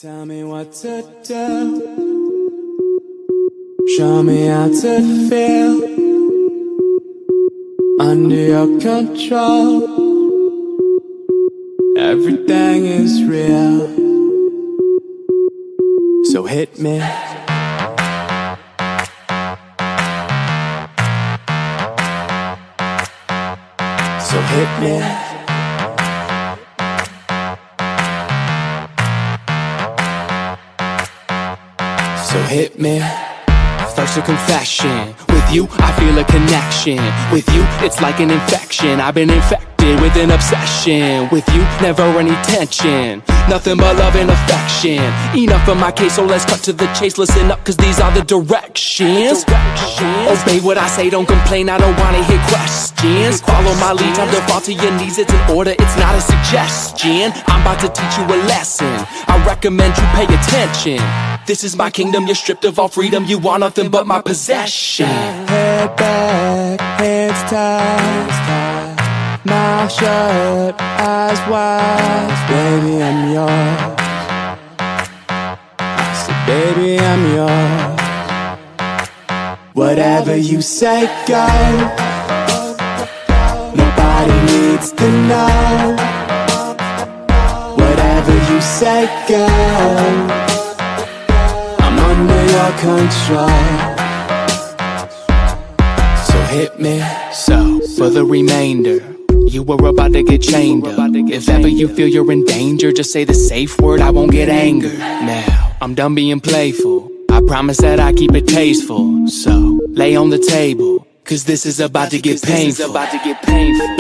Tell me what to do. Show me how to feel under your control. Everything is real, so hit me. So hit me. So hit me. First a confession. With you, I feel a connection. With you, it's like an infection. I've been infected with an obsession. With you, never any tension. Nothing but love and affection. Enough of my case, so let's cut to the chase. Listen up, cause these are the directions. Obey what I say, don't complain, I don't wanna hear questions. Follow my lead, time to fall to your knees. It's an order, it's not a suggestion. I'm about to teach you a lesson. I recommend you pay attention. This is my kingdom, you're stripped of all freedom. You want nothing but my possession. Head back, hands tied, mouth shut, eyes wide. Baby, I'm yours. I said, baby, I'm yours. Whatever you say, go. Nobody needs to know. Whatever you say, go. Under your control, so hit me. So, for the remainder, you were about to get chained up. If ever you feel you're in danger, just say the safe word, I won't get angered. Now, I'm done being playful, I promise that I keep it tasteful. So, lay on the table, cause this is about to get painful.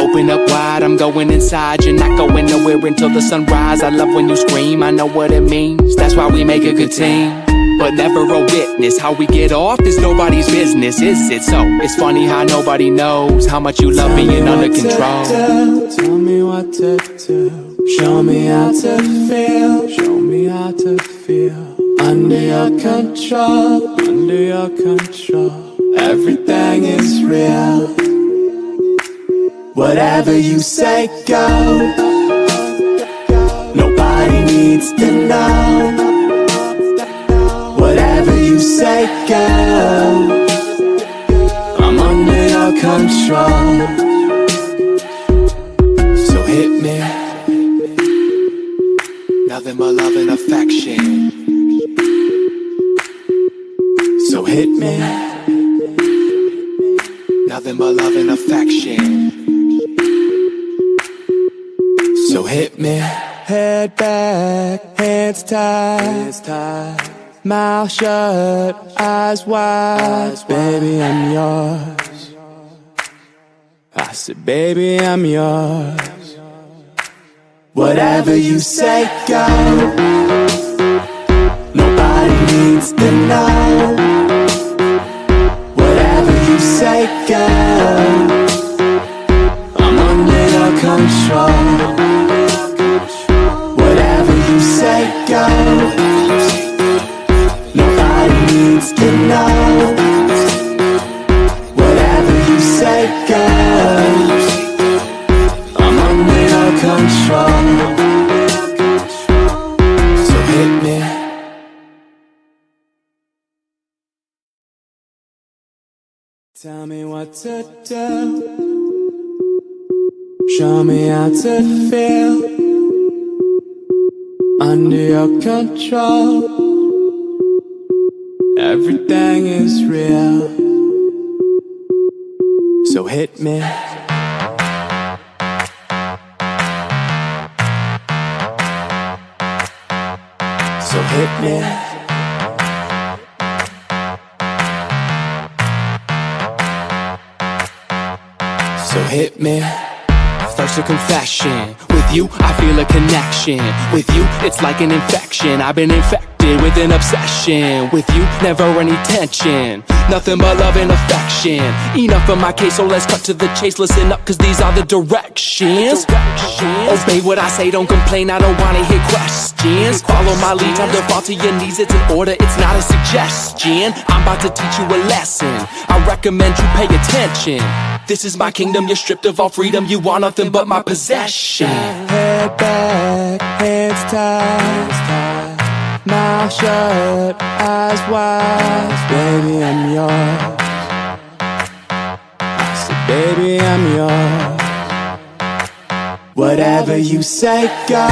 Open up wide, I'm going inside. You're not going nowhere until the sunrise. I love when you scream, I know what it means. That's why we make a good team, but never a witness. How we get off is nobody's business, is it? So, it's funny how nobody knows how much you love being under control. Tell me what to do. Show me how to feel. Show me how to feel. Under your control. Under your control. Everything is real. Whatever you say, go. Nobody needs to know. Whatever you say, go. I'm under your control, so hit me. Nothing but love and affection, so hit me. Nothing but love and affection, so hit me. Head back, hands tied, mouth shut, eyes wide. Baby, I'm yours. I said, baby, I'm yours. Whatever you say, go. Nobody needs to know. Whatever you say, go. I'm under your control. Whatever you say, go. Needs to know. Whatever you say, go. I'm under your control, so hit me. Tell me what to do. Show me how to feel under your control. Everything is real, so hit me. So hit me. So hit me. First a confession. With you, I feel a connection. With you, it's like an infection. I've been infected with an obsession. With you, never any tension. Nothing but love and affection. Enough of my case, so let's cut to the chase. Listen up, cause these are the directions. Obey what I say, don't complain, I don't wanna hear questions. Follow my lead, time to fall to your knees. It's an order, it's not a suggestion. I'm about to teach you a lesson. I recommend you pay attention. This is my kingdom, you're stripped of all freedom. You want nothing but my possession. Head back, hands tied, Mouth shut, eyes wide, baby, I'm yours. I said, baby, I'm yours. Whatever you say, go.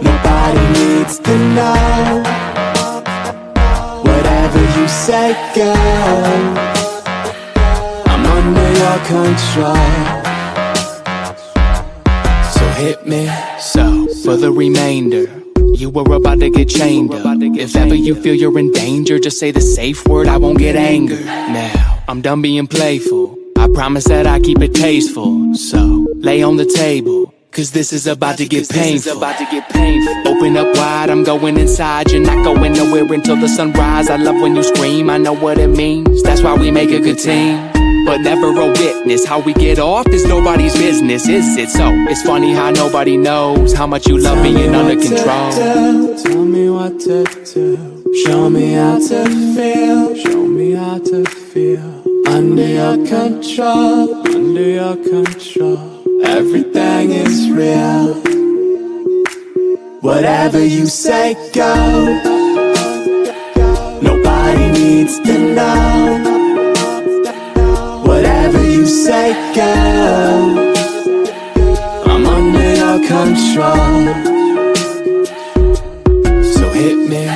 Nobody needs to know. Whatever you say, go. I'm under your control. So hit me. So, for the remainder, you were about to get chained up. If ever you feel you're in danger, just say the safe word, I won't get angered. Now, I'm done being playful. I promise that I keep it tasteful. So, lay on the table, cause this is about to get painful. Open up wide, I'm going inside. You're not going nowhere until the sunrise. I love when you scream, I know what it means. That's why we make a good team, but never a witness. How we get off is nobody's business, is it? So, it's funny how nobody knows how much you love being under control. Tell me what to do. Show me how to feel. Show me how to feel. Under your control. Under your control. Everything is real. Whatever you say, go. Nobody needs to know. Whatever you say, go. I'm under your control. So hit me.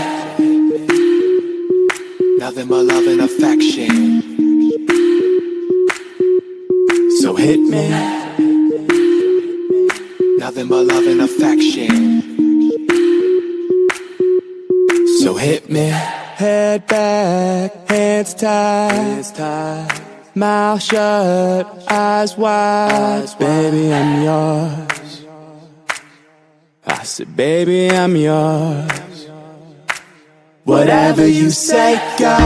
Nothing but love and affection. So hit me. Nothing but love and affection. So hit me. Head back, hands tied. Mouth shut, eyes wide, baby, I'm yours. I said, baby, I'm yours. Whatever you say, go.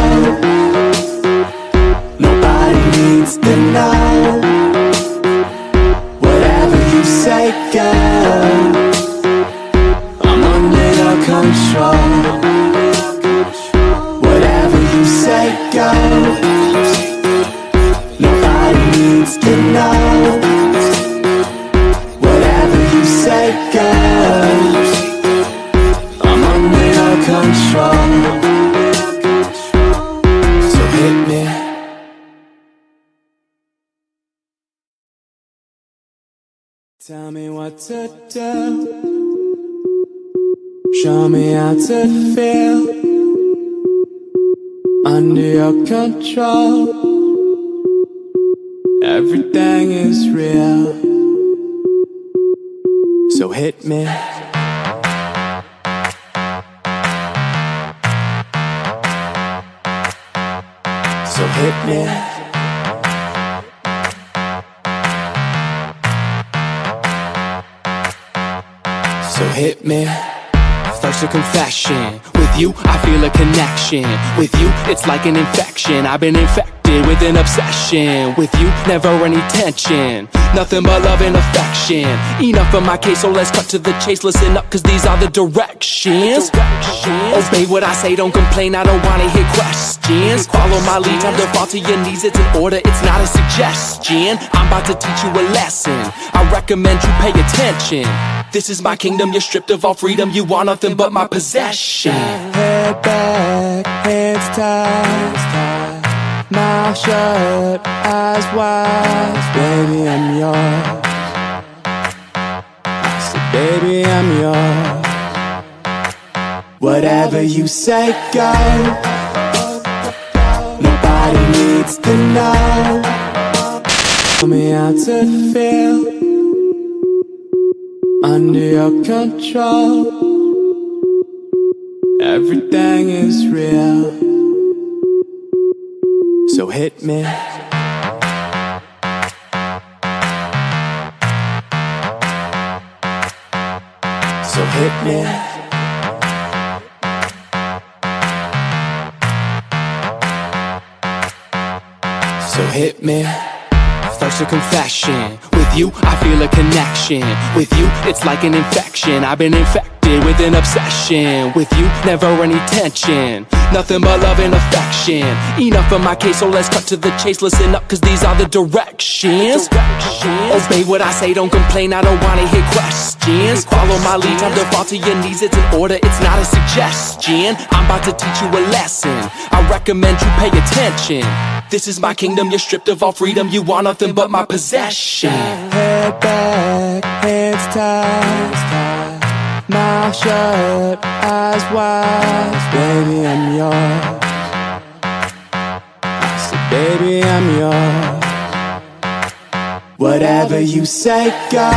Nobody needs to know. Whatever you say, go. I'm under your control. Whatever you say, go. Nobody needs to know. Whatever you say, go. I'm under your control. So hit me. Tell me what to do. Show me how to feel. Under your control. Everything is real. So hit me. So hit me. So hit me. First a confession. With you, I feel a connection. With you, it's like an infection. I've been infected with an obsession. With you, never any tension. Nothing but love and affection. Enough of my case, so let's cut to the chase. Listen up, cause these are the directions. Obey what I say, don't complain, I don't wanna hear questions. Follow my lead, time to fall to your knees. It's an order, it's not a suggestion. I'm about to teach you a lesson. I recommend you pay attention. This is my kingdom, you're stripped of all freedom. You want nothing but my possession. Head back, hands tied. Mouth shut, eyes wide. Baby, I'm yours. I said, baby, I'm yours. Whatever you say, go. Nobody needs to know. Tell me how to feel. Under your control. Everything is real. So hit me. So hit me. So hit me. First a confession. With you, I feel a connection. With you, it's like an infection. I've been infected with an obsession. With you, never any tension. Nothing but love and affection. Enough of my case, so let's cut to the chase. Listen up, cause these are the directions. Obey what I say, don't complain, I don't wanna hear questions. Follow my lead, time to fall to your knees. It's an order, it's not a suggestion. I'm about to teach you a lesson. I recommend you pay attention. This is my kingdom, you're stripped of all freedom. You want nothing but my possession. Head back, hands tied, mouth shut, eyes wide. Baby, I'm yours. I said, baby, I'm yours. Whatever you say, go.